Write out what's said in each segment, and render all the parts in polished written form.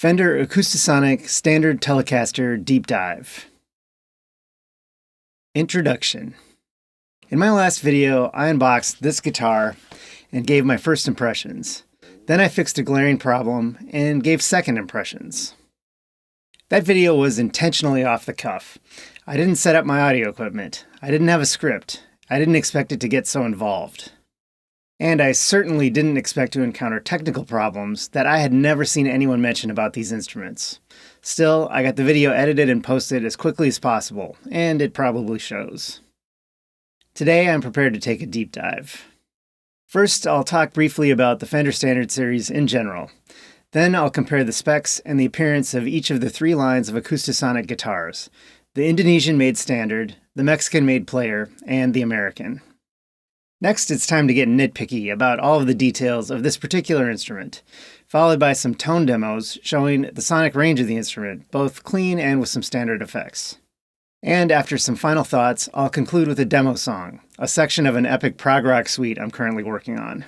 Fender Acoustasonic Standard Telecaster Deep Dive. Introduction. In my last video, I unboxed this guitar and gave my first impressions. Then I fixed a glaring problem and gave second impressions. That video was intentionally off the cuff. I didn't set up my audio equipment. I didn't have a script. I didn't expect it to get so involved. And I certainly didn't expect to encounter technical problems that I had never seen anyone mention about these instruments. Still, I got the video edited and posted as quickly as possible, and it probably shows. Today I'm prepared to take a deep dive. First, I'll talk briefly about the Fender Standard Series in general. Then I'll compare the specs and the appearance of each of the three lines of Acoustasonic guitars: the Indonesian-made Standard, the Mexican-made Player, and the American. Next, it's time to get nitpicky about all of the details of this particular instrument, followed by some tone demos showing the sonic range of the instrument, both clean and with some standard effects. And after some final thoughts, I'll conclude with a demo song, a section of an epic prog rock suite I'm currently working on.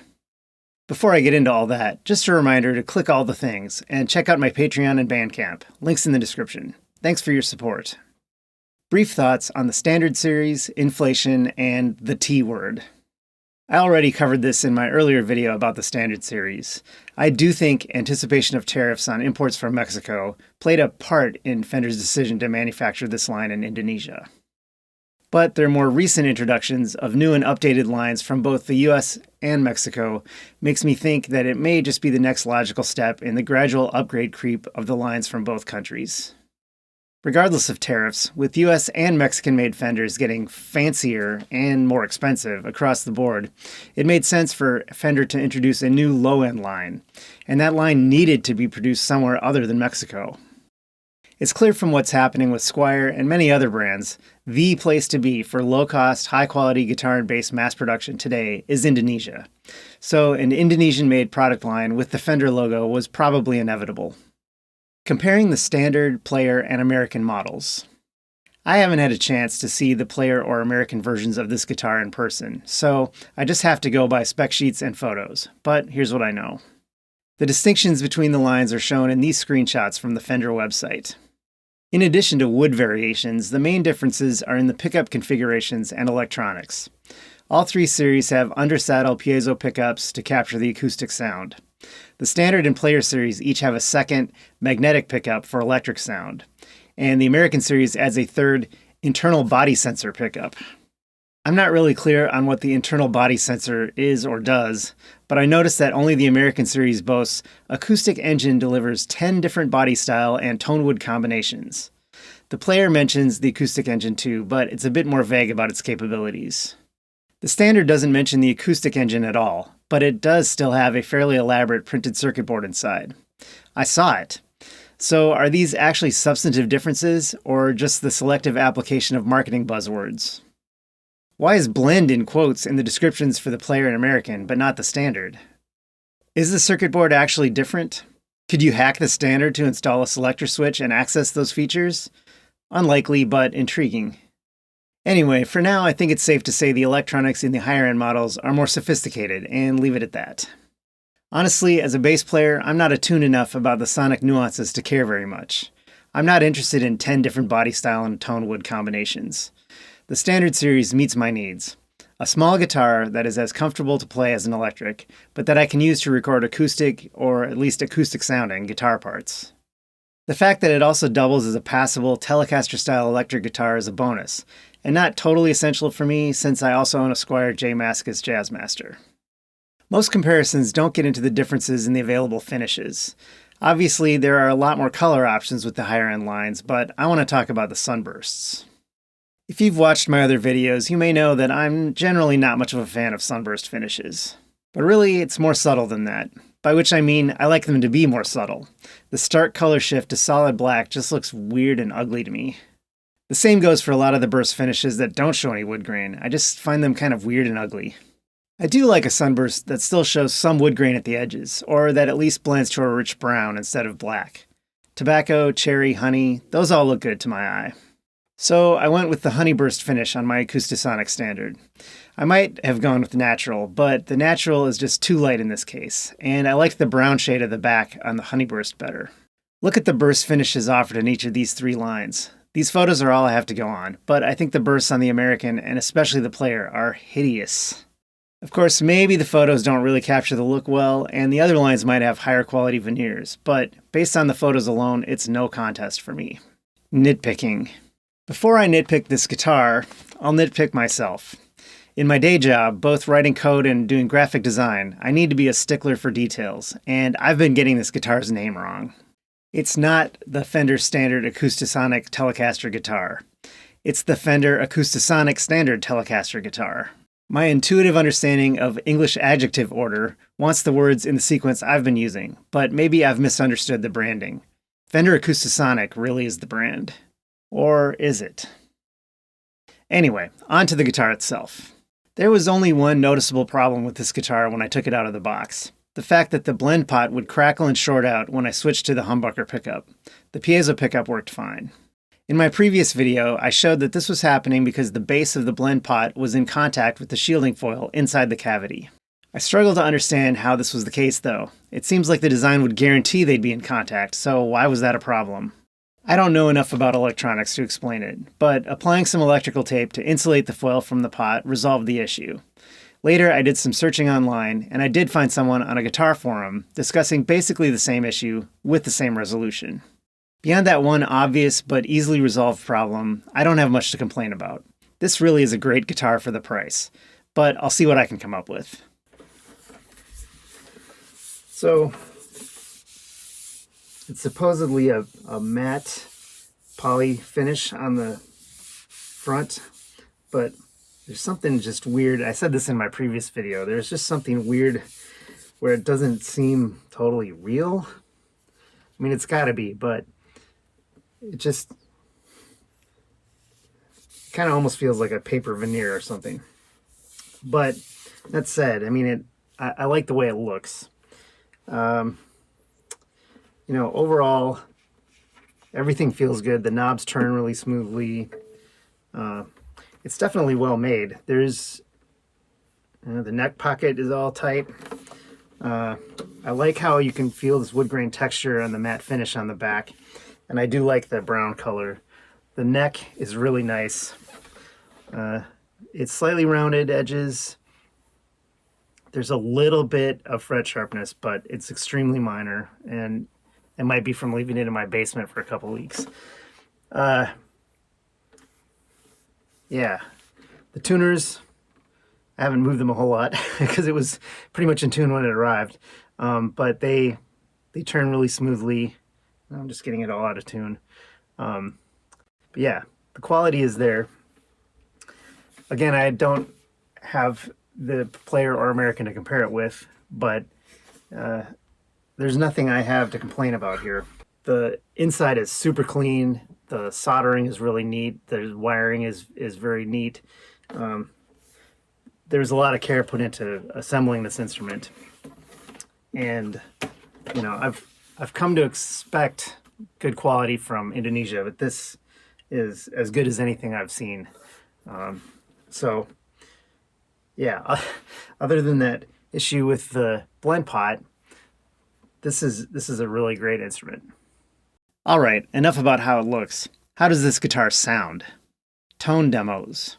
Before I get into all that, just a reminder to click all the things and check out my Patreon and Bandcamp, links in the description. Thanks for your support. Brief thoughts on the Standard Series, inflation, and the T word. I already covered this in my earlier video about the Standard Series. I do think anticipation of tariffs on imports from Mexico played a part in Fender's decision to manufacture this line in Indonesia. But their more recent introductions of new and updated lines from both the US and Mexico makes me think that it may just be the next logical step in the gradual upgrade creep of the lines from both countries. Regardless of tariffs, with US and Mexican-made Fenders getting fancier and more expensive across the board, it made sense for Fender to introduce a new low-end line, and that line needed to be produced somewhere other than Mexico. It's clear from what's happening with Squier and many other brands, the place to be for low-cost, high-quality guitar and bass mass production today is Indonesia. So an Indonesian-made product line with the Fender logo was probably inevitable. Comparing the Standard, Player, and American models. I haven't had a chance to see the Player or American versions of this guitar in person, so I just have to go by spec sheets and photos, but here's what I know. The distinctions between the lines are shown in these screenshots from the Fender website. In addition to wood variations, the main differences are in the pickup configurations and electronics. All three series have under-saddle piezo pickups to capture the acoustic sound. The Standard and Player series each have a second magnetic pickup for electric sound, and the American series adds a third internal body sensor pickup. I'm not really clear on what the internal body sensor is or does, but I noticed that only the American series boasts acoustic engine delivers 10 different body style and tone wood combinations. The Player mentions the acoustic engine too, but it's a bit more vague about its capabilities. The Standard doesn't mention the acoustic engine at all, but it does still have a fairly elaborate printed circuit board inside. I saw it. So are these actually substantive differences, or just the selective application of marketing buzzwords? Why is blend in quotes in the descriptions for the Player and American, but not the Standard? Is the circuit board actually different? Could you hack the Standard to install a selector switch and access those features? Unlikely, but intriguing. Anyway, for now, I think it's safe to say the electronics in the higher-end models are more sophisticated, and leave it at that. Honestly, as a bass player, I'm not attuned enough about the sonic nuances to care very much. I'm not interested in 10 different body style and tone wood combinations. The Standard series meets my needs. A small guitar that is as comfortable to play as an electric, but that I can use to record acoustic, or at least acoustic-sounding, guitar parts. The fact that it also doubles as a passable Telecaster-style electric guitar is a bonus, and not totally essential for me since I also own a Squier J Mascis Jazzmaster. Most comparisons don't get into the differences in the available finishes. Obviously, there are a lot more color options with the higher-end lines, but I want to talk about the sunbursts. If you've watched my other videos, you may know that I'm generally not much of a fan of sunburst finishes. But really, it's more subtle than that. By which I mean, I like them to be more subtle. The stark color shift to solid black just looks weird and ugly to me. The same goes for a lot of the burst finishes that don't show any wood grain. I just find them kind of weird and ugly. I do like a sunburst that still shows some wood grain at the edges, or that at least blends to a rich brown instead of black. Tobacco, cherry, honey, those all look good to my eye. So I went with the honey burst finish on my Acoustasonic Standard. I might have gone with natural, but the natural is just too light in this case, and I liked the brown shade of the back on the honey burst better. Look at the burst finishes offered in each of these 3 lines. These photos are all I have to go on, but I think the bursts on the American, and especially the player, are hideous. Of course, maybe the photos don't really capture the look well, and the other lines might have higher quality veneers, but based on the photos alone, it's no contest for me. Nitpicking. Before I nitpick this guitar, I'll nitpick myself. In my day job, both writing code and doing graphic design, I need to be a stickler for details, and I've been getting this guitar's name wrong. It's not the Fender Standard Acoustasonic Telecaster guitar. It's the Fender Acoustasonic Standard Telecaster guitar. My intuitive understanding of English adjective order wants the words in the sequence I've been using, but maybe I've misunderstood the branding. Fender Acoustasonic really is the brand. Or is it? Anyway, on to the guitar itself. There was only one noticeable problem with this guitar when I took it out of the box. The fact that the blend pot would crackle and short out when I switched to the humbucker pickup. The piezo pickup worked fine. In my previous video, I showed that this was happening because the base of the blend pot was in contact with the shielding foil inside the cavity. I struggle to understand how this was the case though. It seems like the design would guarantee they'd be in contact, so why was that a problem? I don't know enough about electronics to explain it, but applying some electrical tape to insulate the foil from the pot resolved the issue. Later, I did some searching online, and I did find someone on a guitar forum discussing basically the same issue with the same resolution. Beyond that one obvious but easily resolved problem, I don't have much to complain about. This really is a great guitar for the price, but I'll see what I can come up with. So, it's supposedly a matte poly finish on the front, but there's something just weird. I said this in my previous video. There's just something weird where it doesn't seem totally real. I mean, it's gotta be, but it just kind of almost feels like a paper veneer or something. But that said, I mean, I like the way it looks. You know, overall, everything feels good. The knobs turn really smoothly. It's definitely well made. There's the neck pocket is all tight. I like how you can feel this wood grain texture and the matte finish on the back. And I do like the brown color. The neck is really nice. It's slightly rounded edges. There's a little bit of fret sharpness, but it's extremely minor, and it might be from leaving it in my basement for a couple weeks. Yeah, the tuners, I haven't moved them a whole lot because it was pretty much in tune when it arrived, but they turn really smoothly. I'm just getting it all out of tune. But yeah, the quality is there. Again, I don't have the player or American to compare it with, but there's nothing I have to complain about here. The inside is super clean. The soldering is really neat. The wiring is very neat. There's a lot of care put into assembling this instrument, and you know, I've come to expect good quality from Indonesia, but this is as good as anything I've seen. So yeah, other than that issue with the blend pot, this is a really great instrument. All right, enough about how it looks. How does this guitar sound? Tone demos.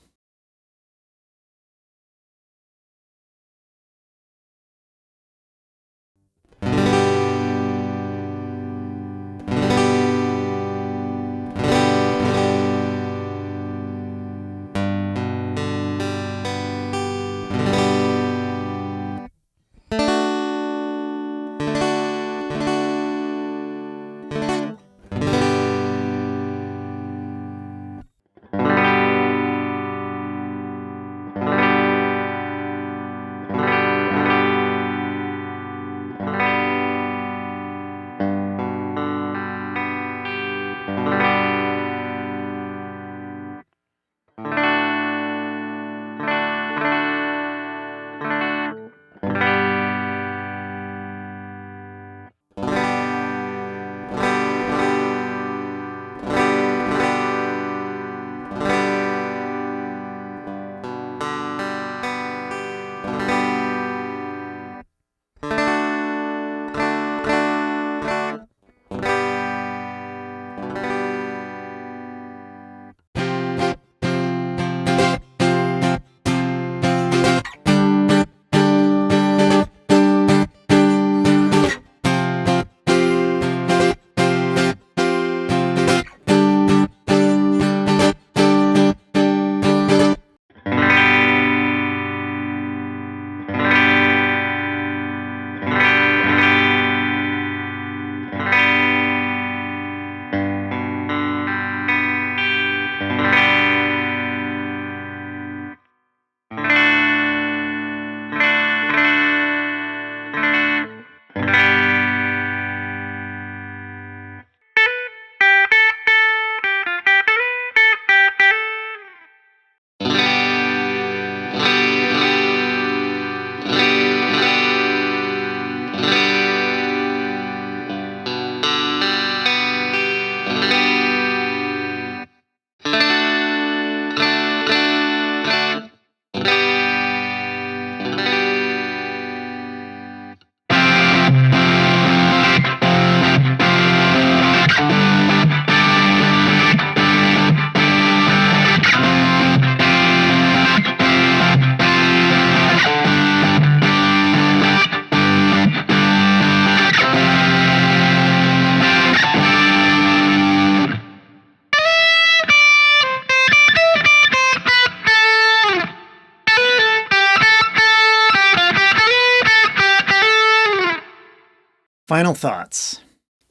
Final thoughts.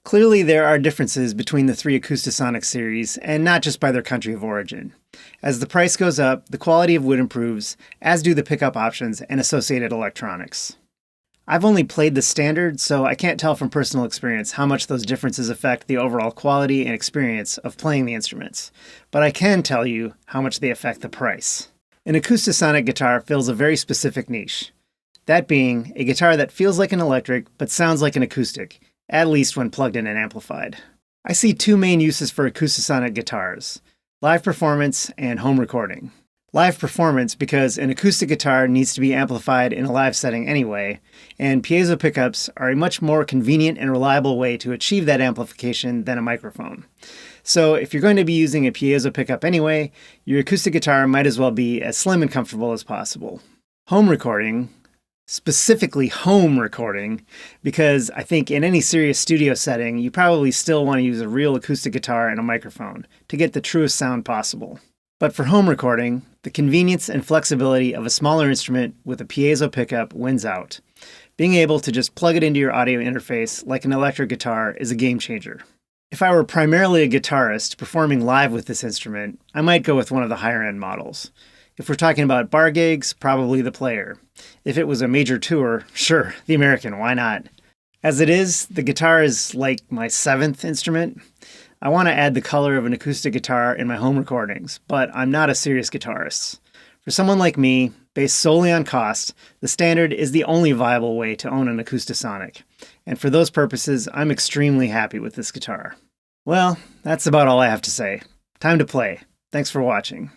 Clearly there are differences between the three Acoustasonic series, and not just by their country of origin. As the price goes up, the quality of wood improves, as do the pickup options and associated electronics. I've only played the standard, so I can't tell from personal experience how much those differences affect the overall quality and experience of playing the instruments, but I can tell you how much they affect the price. An Acoustasonic guitar fills a very specific niche. That being, a guitar that feels like an electric but sounds like an acoustic, at least when plugged in and amplified. I see two main uses for Acoustasonic guitars: live performance and home recording. Live performance because an acoustic guitar needs to be amplified in a live setting anyway, and piezo pickups are a much more convenient and reliable way to achieve that amplification than a microphone. So if you're going to be using a piezo pickup anyway, your acoustic guitar might as well be as slim and comfortable as possible. Home recording, specifically home recording, because I think in any serious studio setting, you probably still want to use a real acoustic guitar and a microphone to get the truest sound possible. But for home recording, the convenience and flexibility of a smaller instrument with a piezo pickup wins out. Being able to just plug it into your audio interface like an electric guitar is a game changer. If I were primarily a guitarist performing live with this instrument, I might go with one of the higher end models. If we're talking about bar gigs, probably the Player. If it was a major tour, sure, the American, why not? As it is, the guitar is like my seventh instrument. I want to add the color of an acoustic guitar in my home recordings, but I'm not a serious guitarist. For someone like me, based solely on cost, the standard is the only viable way to own an Acoustasonic. And for those purposes, I'm extremely happy with this guitar. Well, that's about all I have to say. Time to play. Thanks for watching.